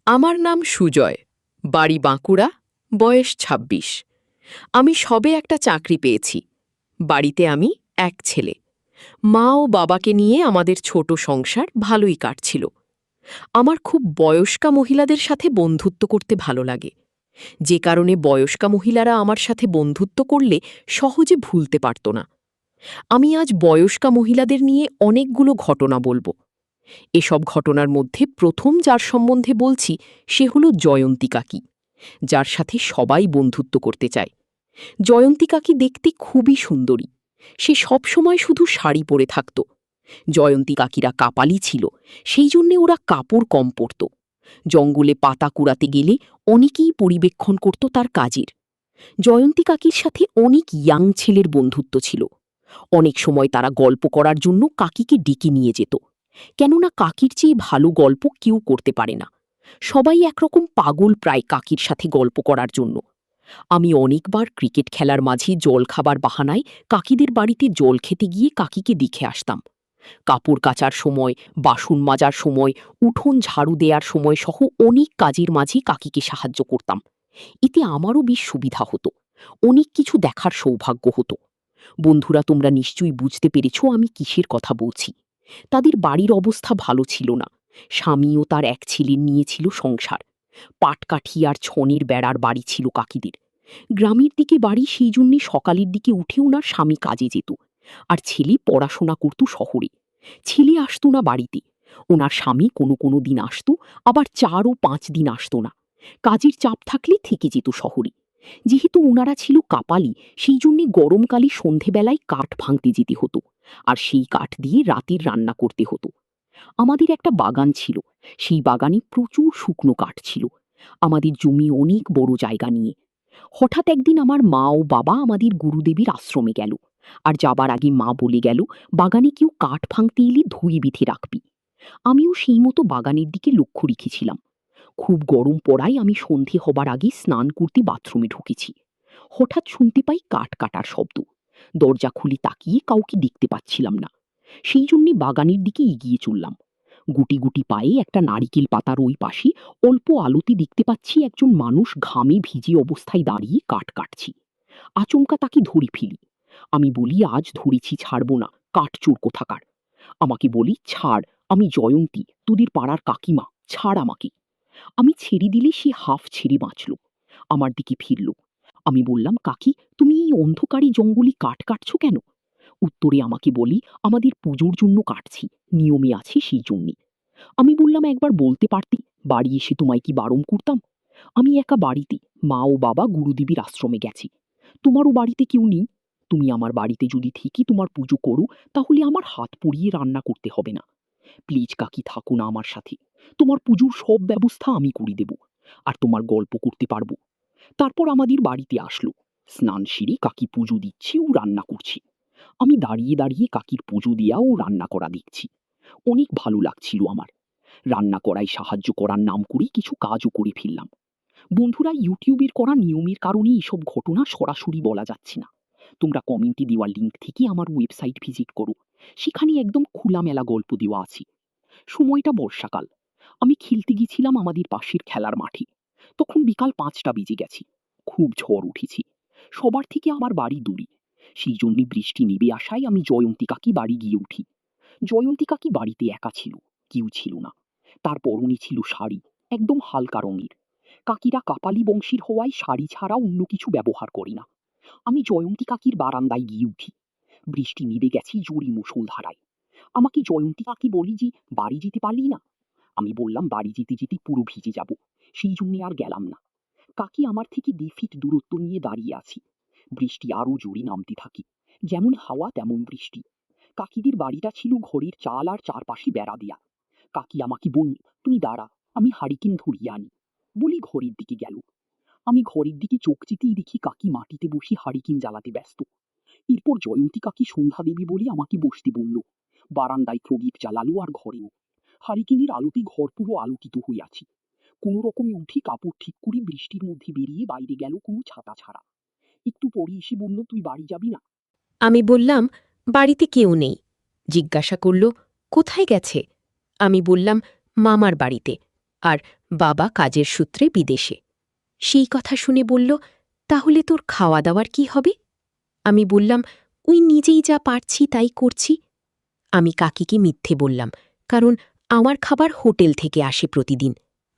আমার নাম সুজয়, বাড়ি বাঁকুড়া, বয়স ২৬। আমি সবে একটা চাকরি পেয়েছি। বাড়িতে আমি এক ছেলে। মা ও বাবাকে নিয়ে আমাদের ছোট সংসার ভালোই কাটছিল। আমার খুব বয়স্কা মহিলাদের সাথে বন্ধুত্ব করতে ভালো লাগে, যে কারণে বয়স্কা মহিলারা আমার সাথে বন্ধুত্ব করলে সহজে ভুলতে পারত না। আমি আজ বয়স্কা মহিলাদের নিয়ে অনেকগুলো ঘটনা বলবো। এসব ঘটনার মধ্যে প্রথম যার সম্বন্ধে বলছি সে হল জয়ন্তী কাকী, যার সাথে সবাই বন্ধুত্ব করতে চায়। জয়ন্তী কাকী দেখতে খুবই সুন্দরী। সে সবসময় শুধু শাড়ি পরে থাকত। জয়ন্তী কাকিরা কাপালি ছিল, সেই জন্যে ওরা কাপড় কম পরত। জঙ্গলে পাতা কুড়াতে গেলে অনেকেই পরিবেক্ষণ করত তার কাজের। জয়ন্তী কাকির সাথে অনেক ইয়াং ছেলের বন্ধুত্ব ছিল। অনেক সময় তারা গল্প করার জন্য কাকিকে ডেকে নিয়ে যেত, কেননা কাকির চেয়ে ভালো গল্প কেউ করতে পারে না। সবাই একরকম পাগল প্রায় কাকির সাথে গল্প করার জন্য। আমি অনেকবার ক্রিকেট খেলার মাঝে জল খাবার বাহানায় কাকিদের বাড়িতে জল খেতে গিয়ে কাকিকে দেখে আসতাম। কাপড় কাচার সময়, বাসন মাজার সময়, উঠোন ঝাড়ু দেওয়ার সময় সহ অনেক কাজের মাঝে কাকিকে সাহায্য করতাম। এতে আমারও বেশ সুবিধা হতো, অনেক কিছু দেখার সৌভাগ্য হতো। বন্ধুরা, তোমরা নিশ্চয়ই বুঝতে পেরেছ আমি কিসের কথা বলছি। তাদের বাড়ির অবস্থা ভালো ছিল না। স্বামী ও তার এক ছেলের নিয়েছিল সংসার। পাটকাঠি আর ছনের বেড়ার বাড়ি ছিল কাকিদের। গ্রামের দিকে বাড়ি, সেই জন্যে সকালের দিকে উঠে ওনার স্বামী কাজে যেত, আর ছেলে পড়াশোনা করত শহরে। ছেলে আসতো না বাড়িতে। ওনার স্বামী কোনো কোনো দিন আসতো, আবার 4 ও 5 দিন আসতো না। কাজের চাপ থাকলে থেকে যেত শহরে। যেহেতু ওনারা ছিল কাপালি, সেই জন্যে গরমকালে সন্ধেবেলায় কাঠ ভাঙতে যেতে হতো, আর সেই কাঠ দিয়ে রাতের রান্না করতে হতো। আমাদের একটা বাগান ছিল, সেই বাগানে প্রচুর শুকনো কাঠ ছিল। আমাদের জমি অনেক বড় জায়গা নিয়ে। হঠাৎ একদিন আমার মা ও বাবা আমাদের গুরুদেবীর আশ্রমে গেল, আর যাবার আগে মা বলে গেল, বাগানে কেউ কাঠ ভাঙতে এলে ধুয়ে বেঁধে রাখবি। আমিও সেই মতো বাগানের দিকে লক্ষ্য রেখেছিলাম। খুব গরম পড়ায় আমি সন্ধে হবার আগে স্নান করতে বাথরুমে ঢুকেছি। হঠাৎ শুনতে পাই কাঠ কাটার শব্দ। দরজা খুলে তাকিয়ে কাউকে দেখতে পাচ্ছিলাম না, সেই জন্যে বাগানের দিকে এগিয়ে চললাম। গুটি গুটি পায়ে একটা নারিকেল পাতার ওই পাশে অল্প আলোতে দেখতে পাচ্ছি একজন মানুষ ঘামে ভিজে অবস্থায় দাঁড়িয়ে কাঠ কাটছি। আচমকা তাকে ধরে ফেলি। আমি বলি, আজ ধরেছি, ছাড়ব না, কাঠচোর কোথাকার। আমাকে বলি, ছাড়, আমি জয়ন্তী, তোদের পাড়ার কাকিমা, ছাড় আমাকে। আমি ছেড়ে দিলে সে হাফ ছেড়ে বাঁচল, আমার দিকে ফিরল। আমি বললাম, কাকি, তুমি এই অন্ধকারে জঙ্গলে কাঠ কাটছো কেন? উত্তরে আমাকে বলি, আমাদের পুজোর জন্য কাটছি, নিয়মে আছে সেই জন্যে। আমি বললাম, একবার বলতে পারতে, বাড়ি এসে তোমায় কি বারণ করতাম? আমি একা বাড়িতে, মা ও বাবা গুরুদেবীর আশ্রমে গেছে। তোমারও বাড়িতে কেউ নেই। তুমি আমার বাড়িতে যদি থেকে তোমার পুজো করো, তাহলে আমার হাত পুড়িয়ে রান্না করতে হবে না। প্লিজ কাকি, থাকো না আমার সাথে। তোমার পুজোর সব ব্যবস্থা আমি করে দেব, আর তোমার গল্প করতে পারবো। তারপর আমাদের বাড়িতে আসলো। স্নান সেরে কাকি পুজো দিচ্ছে ও রান্না করছে। আমি দাঁড়িয়ে দাঁড়িয়ে কাকির পুজো দেয়া ও রান্না করা দেখছি। অনেক ভালো লাগছিল আমার। রান্না করায় সাহায্য করার নাম করে কিছু কাজও করে ফেললাম। বন্ধুরা, ইউটিউবের করা নিয়মের কারণে এসব ঘটনা সরাসরি বলা যাচ্ছে না। তোমরা কমেন্টে দেওয়া লিঙ্ক থেকে আমার ওয়েবসাইট ভিজিট করো, সেখানে একদম খোলামেলা গল্প দেওয়া আছে। সময়টা বর্ষাকাল। আমি খেলতে গেছিলাম আমাদের পাশের খেলার মাঠে। তখন বিকাল 5টা বেজে গেছে। খুব ঝড় উঠেছে। সবার থেকে আমার বাড়ি দূরে, সেই জন্যে বৃষ্টি নেমে আসায় আমি জয়ন্তী কাকি বাড়ি গিয়ে উঠি। জয়ন্তী কাকি বাড়িতে একা ছিল, কেউ ছিল না। তার পরনে ছিল শাড়ি, একদম হালকা রঙের। কাকিরা কাপালি বংশীর হওয়ায় শাড়ি ছাড়া অন্য কিছু ব্যবহার করে না। আমি জয়ন্তী কাকির বারান্দায় গিয়ে উঠি। বৃষ্টি নেমে গেছে জোরে মুষলধারায়। আমাকে জয়ন্তী কাকি বলি যে, বাড়ি যেতে পারলি না? আমি বললাম, বাড়ি যেতে যেতে পুরো ভিজে যাব, সেই জন্যে আর গেলাম না। কাকি আমার থেকে 2 ফিট দূরত্ব নিয়ে দাঁড়িয়ে আছি। বৃষ্টি আরো জোরে নামতে থাকে, যেমন হাওয়া তেমন বৃষ্টি। কাকিদের বাড়িটা ছিল ঘরের চাল আর চারপাশে বেড়া দেয়া। কাকি আমাকে বলল, তুই দাঁড়া, আমি হারিকেন ধরিয়ে আনি, বলি ঘরের দিকে গেল। আমি ঘরের দিকে চোখ যেতেই দেখি কাকি মাটিতে বসে হারিকেন জ্বালাতে ব্যস্ত। এরপর জয়ন্তী কাকি সন্ধ্যা দেবী বলে আমাকে বসতে বলল। বারান্দায় প্রদীপ জ্বালালো আর ঘরেও। হারিকেনের আলোতে ঘর পুরো আলোকিত হয়ে আছে। কোনো রকমে উঠে কাপড় ঠিক করে বৃষ্টির মধ্যে বেরিয়ে বাইরে গেল কোনো ছাতা ছাড়া। একটু পরে এসে বলল, তুই বাড়ি যাবি না? আমি বললাম, বাড়িতে কেউ নেই। জিজ্ঞাসা করল, কোথায় গেছে? আমি বললাম, মামার বাড়িতে। আর বাবা কাজের সূত্রে বিদেশে। সেই কথা শুনে বলল, তাহলে তোর খাওয়া দাওয়ার কি হবে? আমি বললাম, ওই নিজেই যা পারছি তাই করছি। আমি কাকিকে মিথ্যে বললাম, কারণ আমার খাবার হোটেল থেকে আসে প্রতিদিন,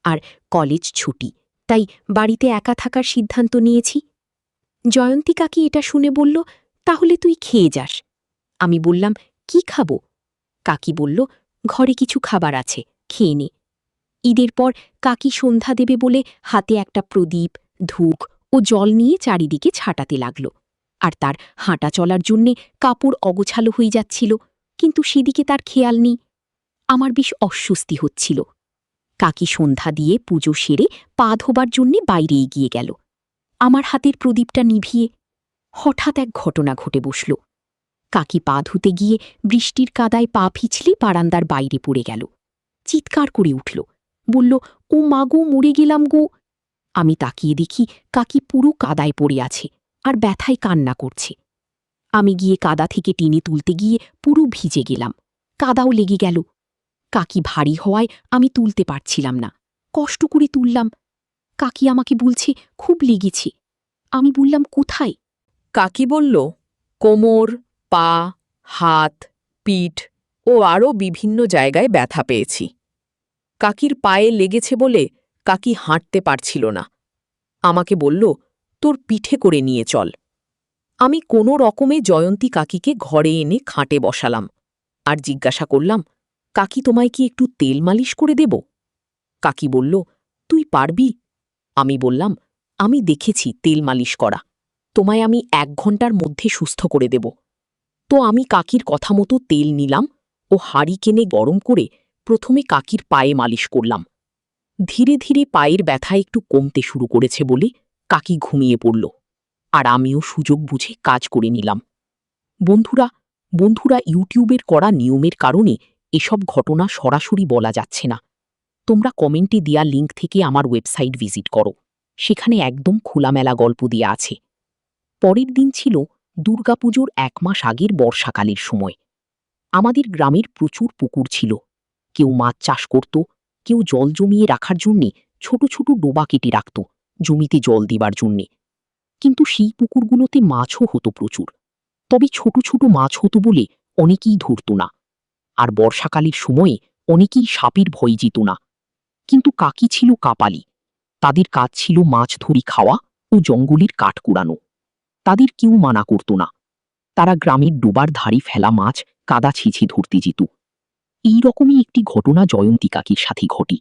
আর কলেজ ছুটি, তাই বাড়িতে একা থাকার সিদ্ধান্ত নিয়েছি। জয়ন্তী কাকি এটা শুনে বলল, তাহলে তুই খেয়ে যাস। আমি বললাম, কি খাবো? কাকি বলল, ঘরে কিছু খাবার আছে, খেয়ে নে। ঈদের পর কাকি সন্ধ্যা দেবে বলে হাতে একটা প্রদীপ, ধূপ ও জল নিয়ে চারিদিকে ছাটাতে লাগল। আর তার হাঁটা চলার জন্যে কাপড় অগোছালো হয়ে যাচ্ছিল, কিন্তু সেদিকে তার খেয়াল নেই। আমার বেশ অস্বস্তি হচ্ছিল। কাকি সন্ধ্যা দিয়ে পুজো সেরে পা ধোবার জন্যে বাইরে এগিয়ে গেল। আমার হাতের প্রদীপটা নিভিয়ে হঠাৎ এক ঘটনা ঘটে বসল। কাকি পা ধুতে গিয়ে বৃষ্টির কাদায় পা পিছলে বারান্দার বাইরে পড়ে গেল। চিৎকার করে উঠল, বলল, ও মা গো, মরে গেলাম গো। আমি তাকিয়ে দেখি কাকি পুরো কাদায় পড়ে আছে আর ব্যথায় কান্না করছে। আমি গিয়ে কাদা থেকে টেনে তুলতে গিয়ে পুরো ভিজে গেলাম, কাদাও লেগে গেল। কাকি ভারী হওয়ায় আমি তুলতে পারছিলাম না, কষ্ট করে তুললাম। কাকি আমাকে বলছে, খুব লেগেছে। আমি বললাম, কোথায়? কাকি বলল, কোমর, পা, হাত, পিঠ ও আরও বিভিন্ন জায়গায় ব্যথা পেয়েছি। কাকির পায়ে লেগেছে বলে কাকি হাঁটতে পারছিল না। আমাকে বলল, তোর পিঠে করে নিয়ে চল। আমি কোনো রকমে জয়ন্তী কাকিকে ঘরে এনে খাটে বসালাম আর জিজ্ঞাসা করলাম, কাকি তোমায় কি একটু তেল মালিশ করে দেব? কাকি বলল, তুই পারবি? আমি বললাম, আমি দেখেছি তেল মালিশ করা, তোমায় আমি 1 ঘন্টার মধ্যে সুস্থ করে দেব। তো আমি কাকির কথা মতো তেল নিলাম ও হাঁড়িকেনে গরম করে প্রথমে কাকির পায়ে মালিশ করলাম। ধীরে ধীরে পায়ের ব্যথা একটু কমতে শুরু করেছে বলে কাকি ঘুমিয়ে পড়ল, আর আমিও সুযোগ বুঝে কাজ করে নিলাম। বন্ধুরা বন্ধুরা ইউটিউবের করা নিয়মের কারণে এসব ঘটনা সরাসরি বলা যাচ্ছে না। তোমরা কমেন্টে দেয়া লিঙ্ক থেকে আমার ওয়েবসাইট ভিজিট করো, সেখানে একদম খোলামেলা গল্প দেয়া আছে। পরের দিন ছিল দুর্গাপুজোর 1 মাস আগের বর্ষাকালের সময়। আমাদের গ্রামের প্রচুর পুকুর ছিল। কেউ মাছ চাষ করত, কেউ জল জমিয়ে রাখার জন্যে ছোট ছোট ডোবা কেটে রাখত জমিতে জল দেবার জন্যে। কিন্তু সেই পুকুরগুলোতে মাছও হতো প্রচুর, তবে ছোট ছোট মাছ হতো বলে অনেকেই ধরত না। আর বর্ষাকালের সময়ে অনেকেই সাপের ভয় যেত না। কিন্তু কাকি ছিল কাপালি, তাদের কাজ ছিল মাছ ধরি খাওয়া ও জঙ্গলের কাঠ কুড়ানো। তাদের কেউ মানা করত না। তারা গ্রামের ডোবার ধারে ফেলা মাছ কাদা ছিঁচে ধরতে যেত। এই রকমই একটি ঘটনা জয়ন্তী কাকির সাথে ঘটে।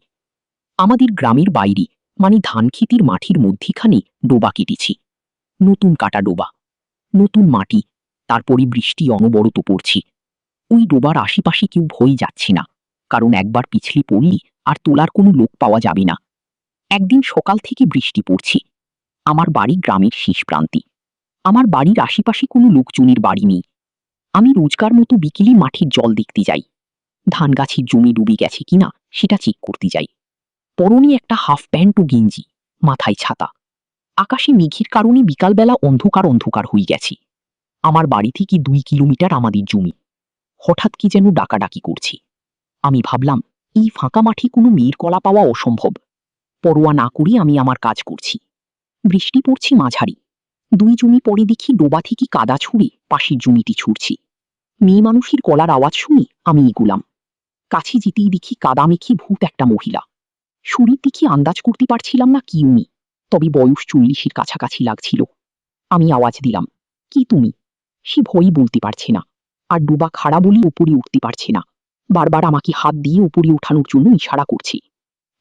আমাদের গ্রামের বাইরে, মানে ধানক্ষেতের মাঠের মধ্যিখানে ডোবা কেটেছি। নতুন কাটা ডোবা, নতুন মাটি, তারপরে বৃষ্টি অনবরত পড়ছে। ওই ডোবার আশেপাশে কেউ ভয় যাচ্ছে না, কারণ একবার পিছলে পড়লে আর তোলার কোনো লোক পাওয়া যাবে না। একদিন সকাল থেকে বৃষ্টি পড়ছে। আমার বাড়ি গ্রামের শেষ প্রান্তে। আমার বাড়ির আশেপাশে কোনো লোকজনের বাড়ি নেই। আমি রোজকার মতো বিকেলে মাঠের জল দেখতে যাই। ধান গাছের জমি ডুবে গেছে কিনা সেটা চেক করতে যাই। পরনে একটা হাফ প্যান্ট ও গেঞ্জি, মাথায় ছাতা। আকাশে মেঘের কারণে বিকালবেলা অন্ধকার অন্ধকার হয়ে গেছে। আমার বাড়ি থেকে 2 কিলোমিটার আমাদের জমি। হঠাৎ কি যেন ডাকাডাকি করছে। আমি ভাবলাম, এই ফাঁকা মাঠে কোনো মেয়ের কলা পাওয়া অসম্ভব। পরোয়া না করে আমি আমার কাজ করছি। বৃষ্টি পড়ছে মাঝারি। 2 জমি পরে দেখি ডোবা থেকে কাদা ছুঁড়ে পাশের জমিটি ছুটছি। মেয়ে মানুষের গলার আওয়াজ শুনে আমি এগুলাম। কাছে যেতেই দেখি কাদা মেখে ভূত একটা মহিলা। শরীর দেখে আন্দাজ করতে পারছিলাম না কি উনি, তবে বয়স 40-এর কাছাকাছি লাগছিল। আমি আওয়াজ দিলাম, কি তুমি? সে ভয়ই বলতে পারছে না, আর ডোবা খাড়া বলে উপরে উঠতে পারছে না। বারবার আমাকে হাত দিয়ে উপরে ওঠানোর জন্য ইশারা করছে।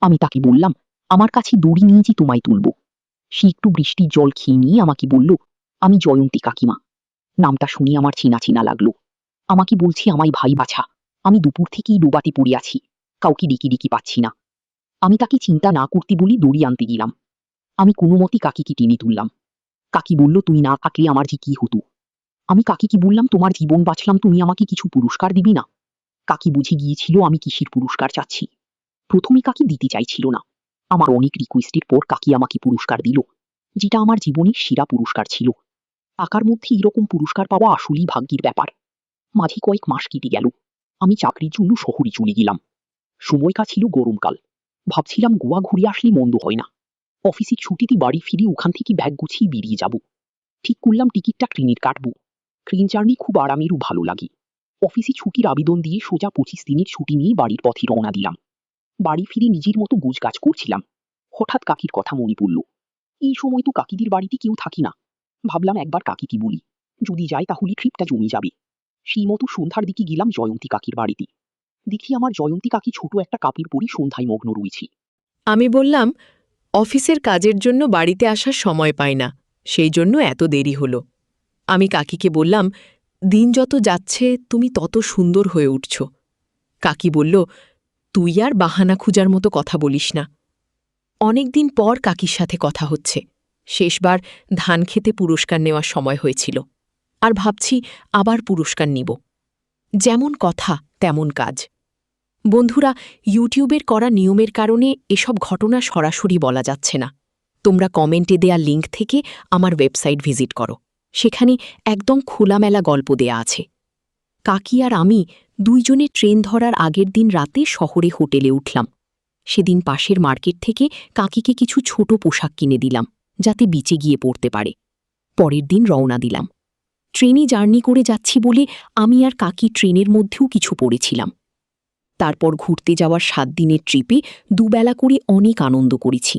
আমি তাকে বললাম, আমার কাছে দড়ি নিয়ে যে তোমায় তুলব। সে একটু বৃষ্টির জল খেয়ে নিয়ে আমাকে বলল, আমি জয়ন্তী কাকিমা। নামটা শুনে আমার চেনা চেনা লাগলো। আমাকে বলছে আমায় ভাই বাছা, আমি দুপুর থেকেই ডোবাতে পড়ে আছি, কাউকে ডেকে ডেকে পাচ্ছি না। আমি তাকে চিন্তা না করতে বলি দড়ি আনতে গেলাম। আমি কোনো মতে কাকিকে টেনে তুললাম। কাকি বলল, তুমি না থাকলে আমার যে কি হতো। আমি কাকিকে বললাম, তোমার জীবন বাঁচলাম, তুমি আমাকে কিছু পুরস্কার দিবি না? কাকি বুঝে গিয়েছিল আমি কিসের পুরস্কার চাচ্ছি। প্রথমে কাকি দিতে চাইছিল না। আমার অনেক রিকোয়েস্টের পর কাকি আমাকে পুরস্কার দিল, যেটা আমার জীবনের সেরা পুরস্কার ছিল। টাকার মধ্যে এরকম পুরস্কার পাওয়া আসলেই ভাগ্যের ব্যাপার। মাঝে কয়েক মাস কেটে গেল। আমি চাকরির জন্য শহরে চলে গেলাম। সময়টা ছিল গরমকাল। ভাবছিলাম গোয়া ঘুরে আসলে মন্দ হয় না। অফিসের ছুটিতে বাড়ি ফিরে ওখান থেকে ব্যাগ গুছিয়ে বেরিয়ে যাব। ঠিক করলাম টিকিটটা ট্রেনের কাটবো। ট্রেন জার্নি খুব আরামের ও ভালো লাগে। অফিসে ছুটির আবেদন দিয়ে সোজা 25 দিনের ছুটি নিয়ে বাড়ির পথে রওনা দিলাম। বাড়ি ফিরে নিজের মতো গোছগাছ করছিলাম। হঠাৎ কাকির কথা মনে পড়ল। এই সময় তো কাকিদের বাড়িতে কেউ থাকি না। ভাবলাম একবার কাকিকে বলি, যদি যাই তাহলে ট্রিপটা জমে যাবে। সেই মতো সন্ধ্যার দিকে গেলাম জয়ন্তী কাকির বাড়িতে। দেখি আমার জয়ন্তী কাকি ছোট একটা কাপড় পরে সন্ধ্যায় মগ্ন রয়েছে। আমি বললাম, অফিসের কাজের জন্য বাড়িতে আসার সময় পাই না, সেই জন্য এত দেরি হলো। আমি কাকিকে বললাম, দিন যত যাচ্ছে তুমি তত সুন্দর হয়ে উঠছ। কাকি বলল, তুই আর বাহানা খুঁজার মতো কথা বলিস না। অনেকদিন পর কাকির সাথে কথা হচ্ছে। শেষবার ধান খেতে পুরস্কার নেওয়ার সময় হয়েছিল, আর ভাবছি আবার পুরস্কার নিব। যেমন কথা তেমন কাজ। বন্ধুরা, ইউটিউবের করা নিয়মের কারণে এসব ঘটনা সরাসরি বলা যাচ্ছে না। তোমরা কমেন্টে দেয়া লিঙ্ক থেকে আমার ওয়েবসাইট ভিজিট করো, সেখানে একদম খোলামেলা গল্প দেয়া আছে। কাকি আর আমি দুইজনে ট্রেন ধরার আগের দিন রাতে শহরে হোটেলে উঠলাম। সেদিন পাশের মার্কেট থেকে কাকিকে কিছু ছোট পোশাক কিনে দিলাম, যাতে বিচে গিয়ে পড়তে পারে। পরের দিন রওনা দিলাম। ট্রেনে জার্নি করে যাচ্ছি বলে আমি আর কাকি ট্রেনের মধ্যেও কিছু পড়েছিলাম। তারপর ঘুরতে যাওয়ার 7 দিনের ট্রিপে দুবেলা করে অনেক আনন্দ করেছি।